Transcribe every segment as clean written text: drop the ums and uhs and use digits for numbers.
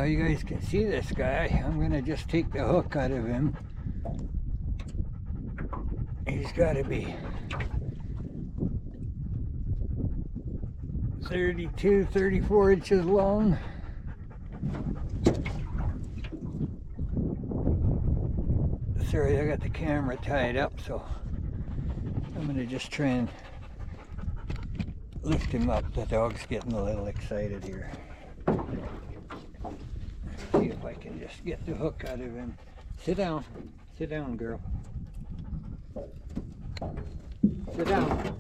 you guys can see this guy. I'm gonna just take the hook out of him. He's got to be 32, 34 inches long. Sorry, I got the camera tied up, so I'm gonna just try and lift him up. The dog's getting a little excited here. Let's see if I can just get the hook out of him. Sit down, girl. Sit down.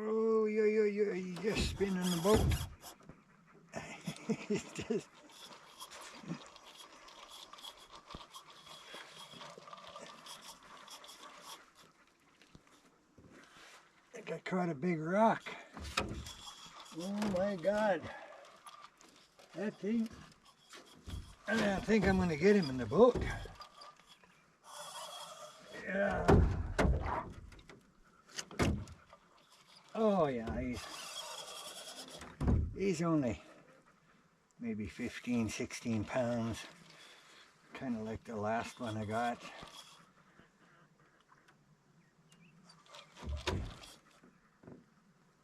Oh, yeah, he's just spinning the boat. He's just... I think I caught a big rock. Oh my God. That thing, I think I'm going to get him in the boat. Yeah. Oh yeah, he's only maybe 15, 16 pounds. Kind of like the last one I got.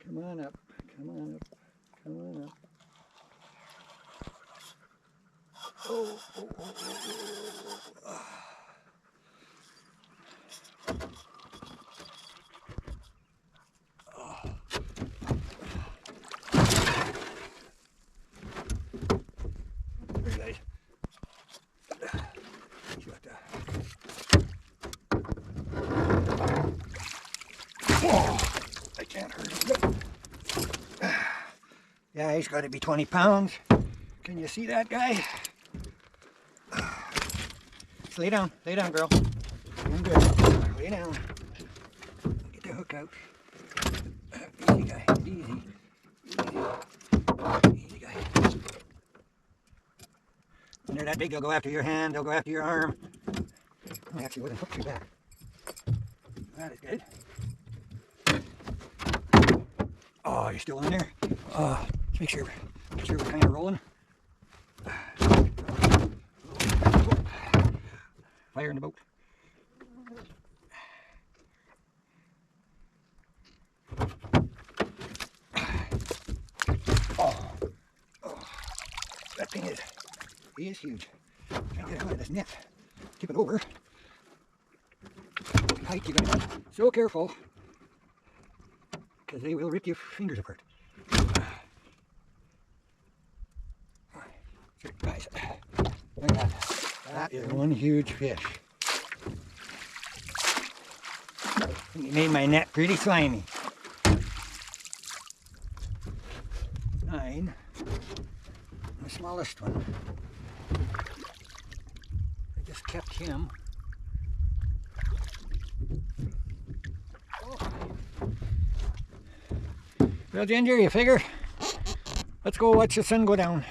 Come on up, come on up, come on up. Oh, oh, oh, oh, oh. I can't hurt him. Yeah, he's got to be 20 pounds. Can you see that guy? Just lay down, girl. I'm good. Lay down. Get the hook out. Easy, guy. Easy. Easy, guy. When they're that big, they'll go after your hand, they'll go after your arm. I actually wouldn't hook you back. That is good. Oh, you're still in there? Let's make sure we're kind of rolling. Fire in the boat. Oh, that thing he is huge. Trying to get it out of this net. Tip it over. Pike, you're gonna be so careful, because they will rip your fingers apart. Guys, look at that. That is one huge fish. He made my net pretty slimy. 9, the smallest one. I just kept him. Oh. Well, Ginger, you figure? Let's go watch the sun go down.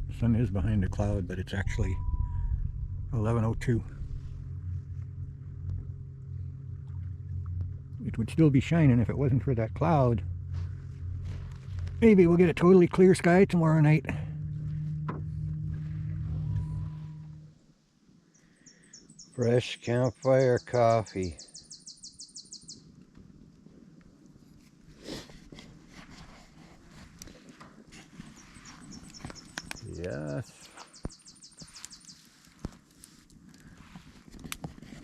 The sun is behind a cloud, but it's actually 11:02. it would still be shining if it wasn't for that cloud. Maybe we'll get a totally clear sky tomorrow night. Fresh Campfire coffee. Yes.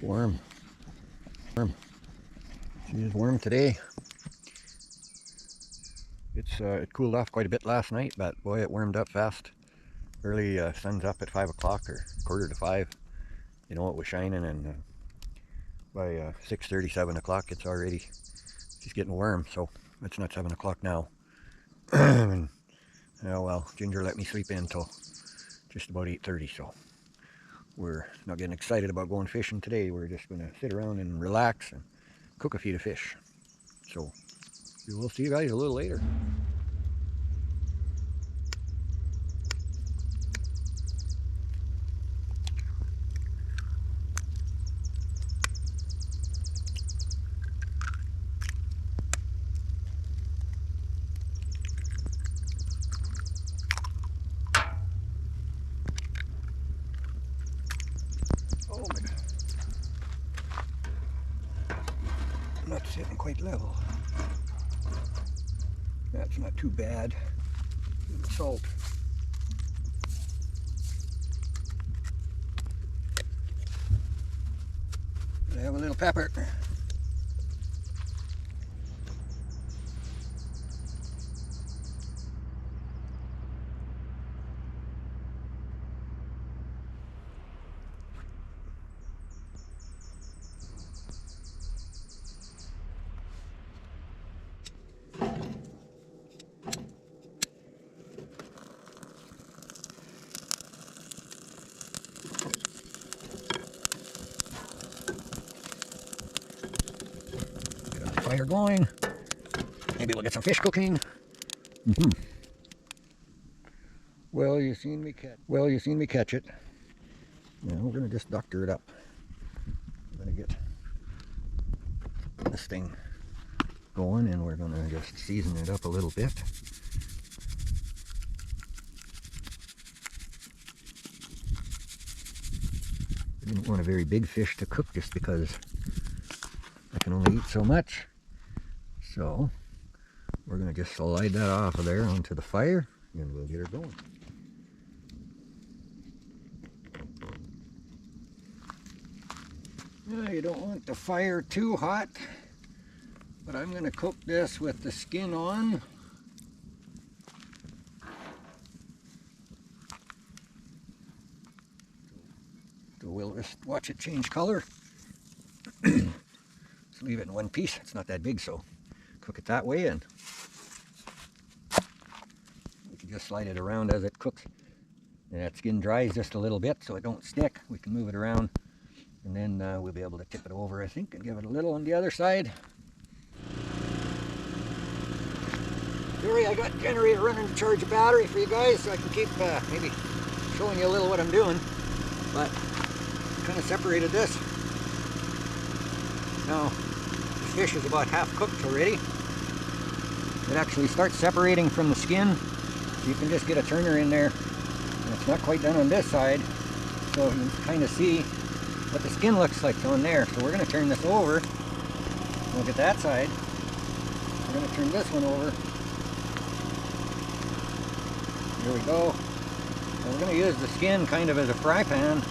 Warm. Warm. She is warm today. It cooled off quite a bit last night, but boy, it warmed up fast. Early sun's up at 5 o'clock or quarter to 5. You know, it was shining, and by 6:30, 7 o'clock, it's getting warm. So it's not 7 o'clock now. And, oh well, Ginger let me sleep in till just about 8:30, so we're not getting excited about going fishing today. We're just going to sit around and relax and cook a feed of fish. So we'll see you guys a little later. Oh my God. Not sitting quite level. That's not too bad. Salt. I have a little pepper. Fire going. Maybe we'll get some fish cooking. Well, you seen me catch it. Now we're gonna just doctor it up. We're gonna get this thing going, and we're gonna just season it up a little bit. I didn't want a very big fish to cook just because I can only eat so much. So we're going to just slide that off of there onto the fire, and we'll get her going. Now, you don't want the fire too hot, but I'm going to cook this with the skin on. So we'll just watch it change color. Just leave it in one piece. It's not that big, so cook it that way, and we can just slide it around as it cooks. And that skin dries just a little bit so it don't stick. We can move it around, and then we'll be able to tip it over, I think, and give it a little on the other side. Sorry, I got generator running to charge a battery for you guys, so I can keep maybe showing you a little what I'm doing. But kind of separated this. Now, the fish is about half cooked already. It actually starts separating from the skin, so you can just get a turner in there. And it's not quite done on this side, so you can kind of see what the skin looks like on there. So we're going to turn this over. Look at that side. We're going to turn this one over. Here we go. And we're going to use the skin kind of as a fry pan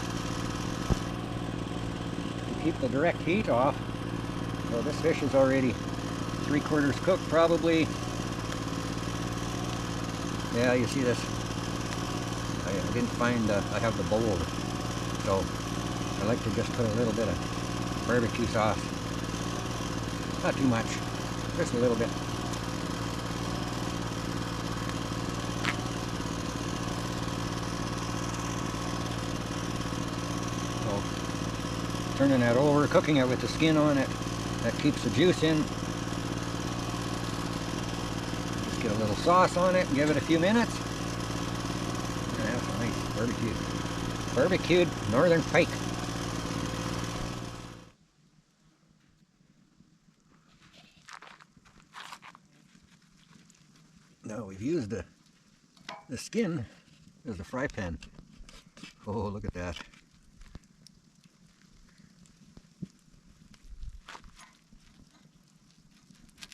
to keep the direct heat off. So this fish is already 3/4 cooked, probably. Yeah, you see this. I didn't find, I have the bowl, so I like to just put a little bit of barbecue sauce. Not too much, just a little bit. So, turning that over, cooking it with the skin on it, that keeps the juice in. Just get a little sauce on it and give it a few minutes. And have some nice barbecued northern pike. I've used the skin as a fry pan. Oh, look at that.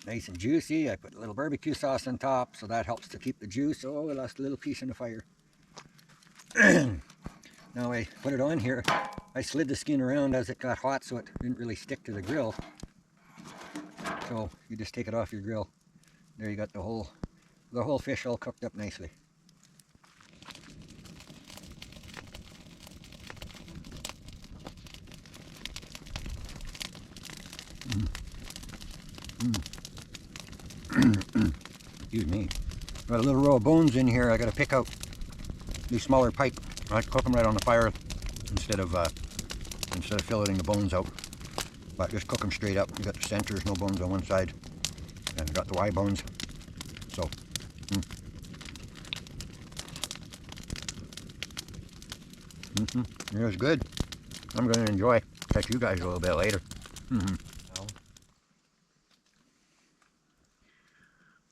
Nice and juicy. I put a little barbecue sauce on top, so that helps to keep the juice. Oh, I lost a little piece in the fire. Now I put it on here. I slid the skin around as it got hot so it didn't really stick to the grill. So you just take it off your grill. There you got the whole fish all cooked up nicely. Excuse me. Got a little row of bones in here. I got to pick out these smaller pike. I cook them right on the fire instead of filleting the bones out. But just cook them straight up. You got the centers, no bones on one side, and you got the Y bones. So. It was good. I'm going to enjoy. Catch you guys a little bit later.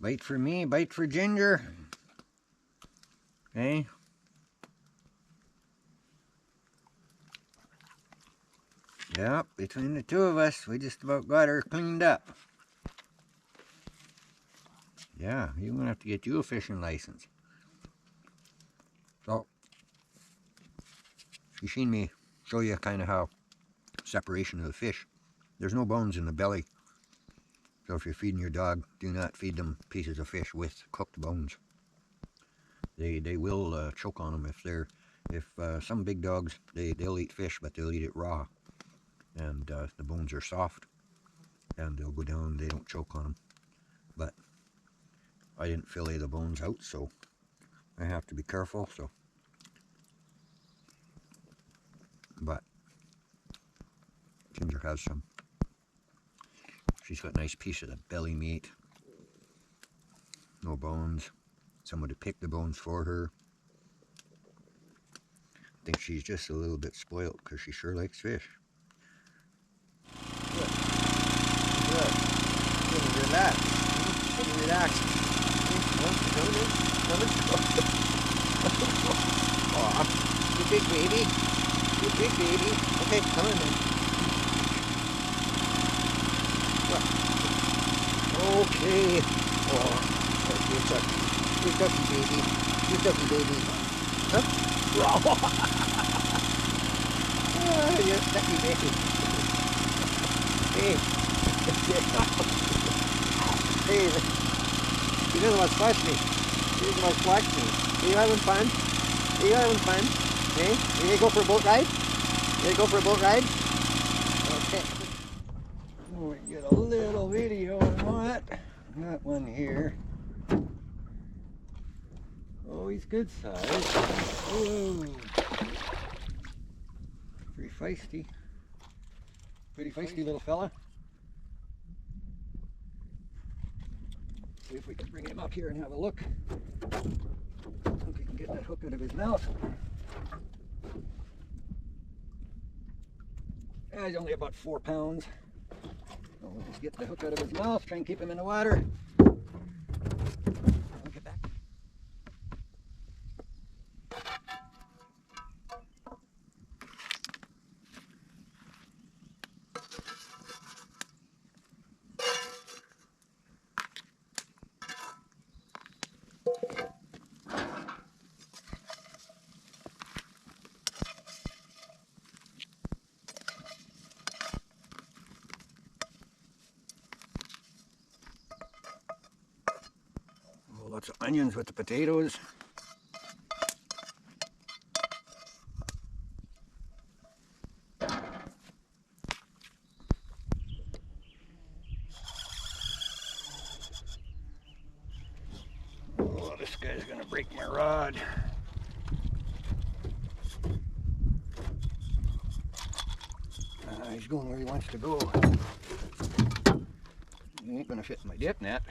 Bite for me, bite for Ginger. Okay. Yep, between the two of us, we just about got her cleaned up. Yeah, you're going to have to get you a fishing license. So, you seen me show you kind of how separation of the fish. There's no bones in the belly. So if you're feeding your dog, do not feed them pieces of fish with cooked bones. They will choke on them if some big dogs, they'll eat fish, but they'll eat it raw. And the bones are soft, and they'll go down, they don't choke on them. But I didn't fillet the bones out, so I have to be careful. So, but Ginger has some. She's got a nice piece of the belly meat. No bones. Somebody picked the bones for her. I think she's just a little bit spoiled because she sure likes fish. Good. Good. Good. Relax. Good. Relax. Oh, you big baby. You big baby. Okay, come on then. Okay. Oh, you're ducky. You're ducky baby. You're ducky baby. Huh? Oh, you're ducky baby. Hey. Hey. He doesn't want to splash me. He doesn't want to splash me. Are you having fun? Are you having fun? Hey? You gonna go for a boat ride? You gonna go for a boat ride? Okay. We get a little video on that one here. Oh, he's good size. Whoa. Pretty feisty. Pretty feisty little fella. See if we can bring him up here and have a look. I think we can get that hook out of his mouth. Yeah, he's only about 4 pounds. So we'll just get the hook out of his mouth, try and keep him in the water. I'll get back. Lots of onions with the potatoes. Oh, this guy's gonna break my rod. He's going where he wants to go. He ain't gonna fit in my dip net.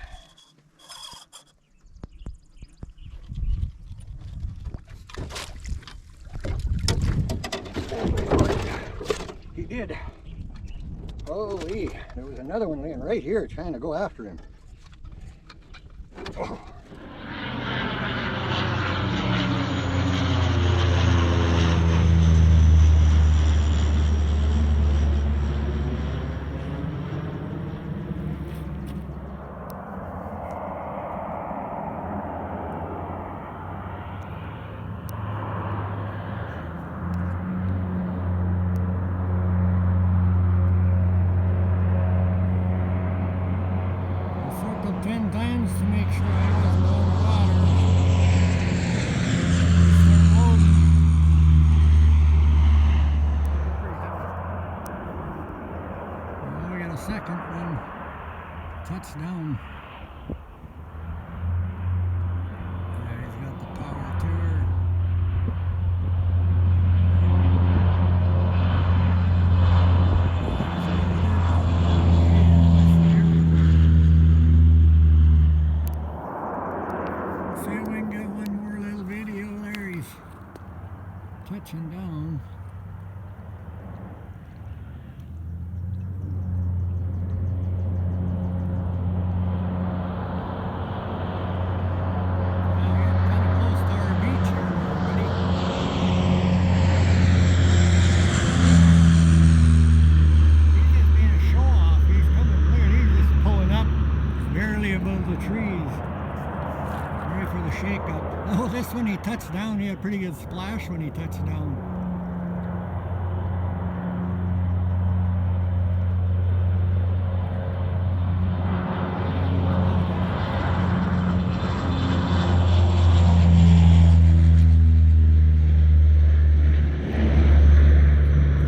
He did. Holy, there was another one laying right here trying to go after him. Oh. sure I wasn't on the water. Start loading. Well, we got a second one. Touchdown. Yeah, he's got the power to her. See if we can get one more little video there. He's touching down. Above the trees, ready for the shake up. Oh, this one he touched down. He had a pretty good splash when he touched down.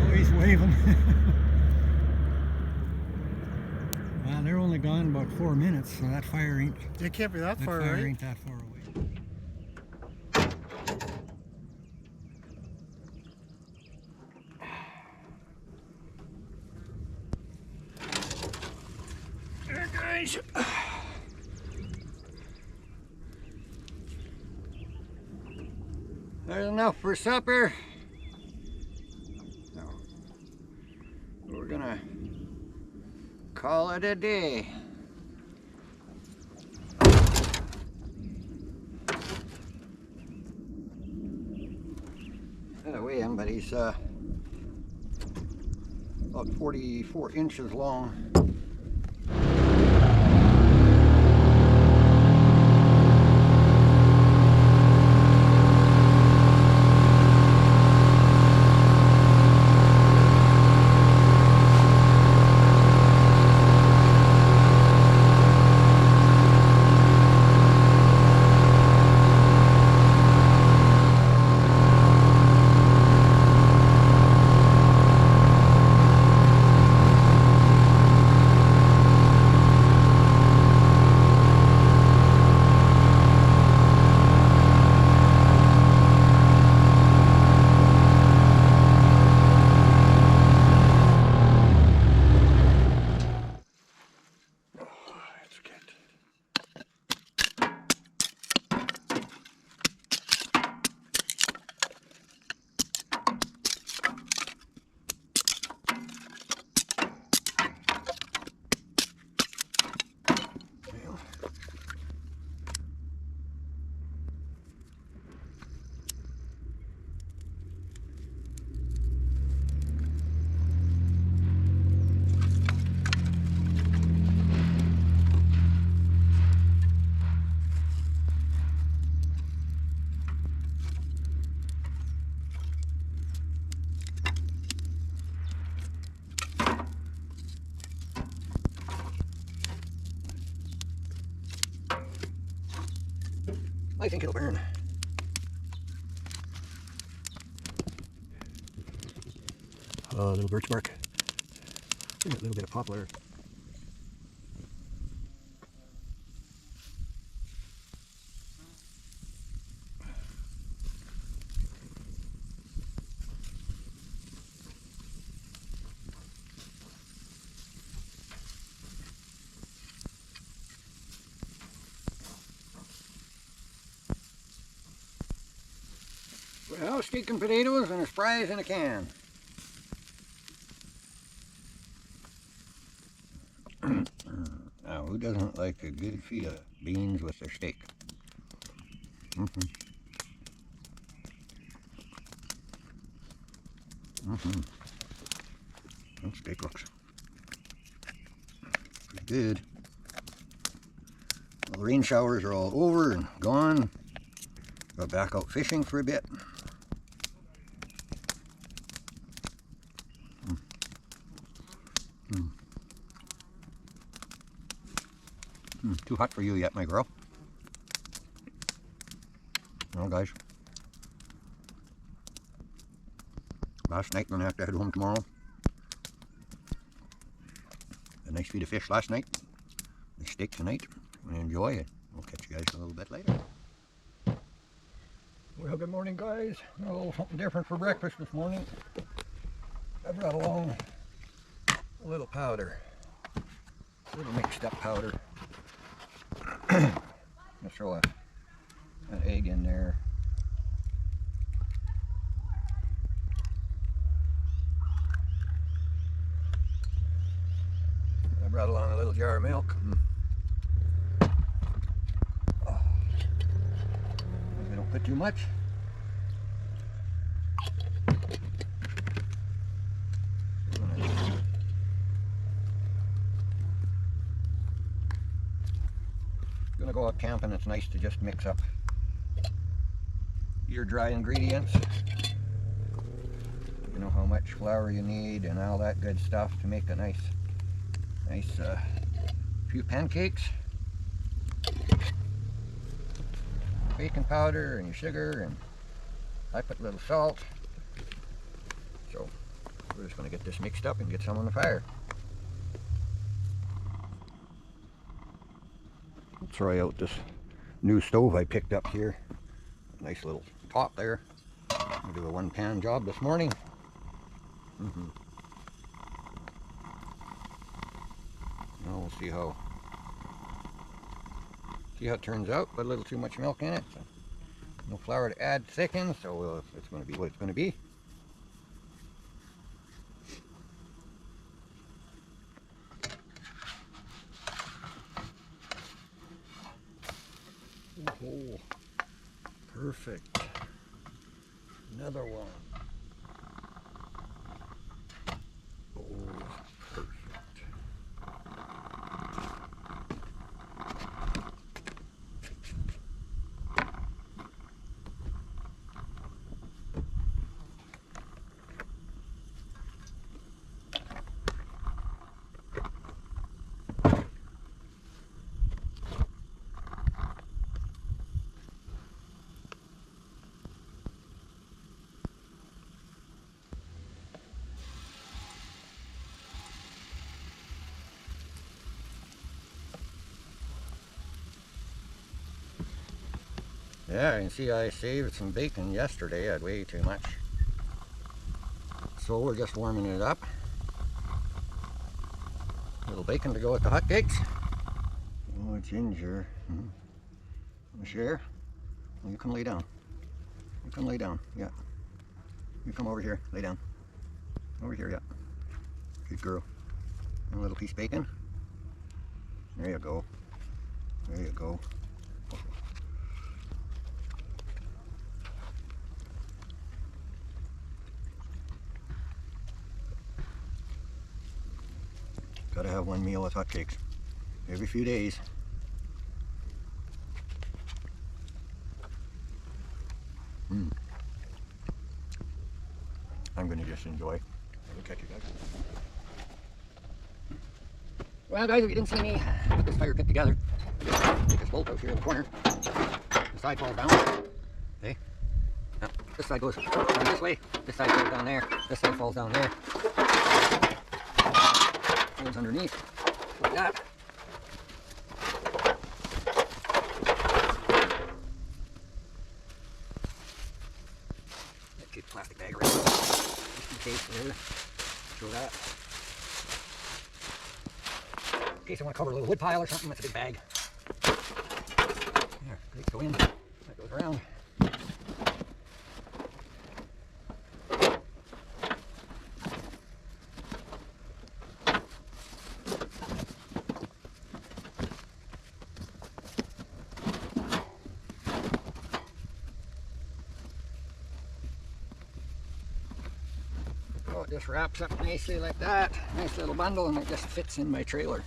Oh, he's waving. Well, they're only gone about 4 minutes, so that fire ain't. It can't be that far, That fire right? ain't that far away. There, guys. There's enough for supper. No. We're gonna call it a day. Gotta weigh him, but he's about 44 inches long. I think it'll burn. A little birch bark. A little bit of poplar. Well, steaking potatoes and a fries in a can. Now, who doesn't like a good feed of beans with their steak? That steak looks pretty good. Well, the rain showers are all over and gone. Got back out fishing for a bit. Too hot for you yet, my girl. Well, guys, last night, I'm gonna have to head home tomorrow. A nice feed of fish last night. A steak tonight. I'm gonna enjoy it. I'll catch you guys a little bit later. Well, good morning, guys. A little something different for breakfast this morning. I brought along a little powder, a little mixed up powder. I'm gonna throw an egg in there. I brought along a little jar of milk. I don't put too much. Gonna go out camping. It's nice to just mix up your dry ingredients. You know how much flour you need and all that good stuff to make a nice few pancakes. Baking powder and your sugar, and I put a little salt. So we're just going to get this mixed up and get some on the fire. I'll try out this new stove I picked up here. Nice little top there. I'll do a one-pan job this morning. Now we'll see how it turns out. Put a little too much milk in it, so no flour to add, thicken, so it's going to be what it's going to be. Oh, perfect. Another one. Oh, perfect. Yeah, you can see I saved some bacon yesterday. I had way too much. So we're just warming it up. A little bacon to go with the hotcakes. Oh, ginger. Want to share? Well, you come lay down. You come lay down. Yeah. You come over here. Lay down. Over here, yeah. Good girl. And a little piece of bacon. There you go. There you go. Gotta have one meal with hotcakes every few days. I'm gonna just enjoy. I'll catch you guys. Well, guys, if you didn't see me put this fire pit together, take this bolt out here in the corner. The side falls down. Okay. Now, this side goes down this way. This side goes down there. This side falls down there. Goes underneath like that. Keep the plastic bag around just in case there. Throw that. In case I want to cover a little wood pile or something, that's a big bag. There, great, go in. That goes around. It just wraps up nicely like that. Nice little bundle, and it just fits in my trailer.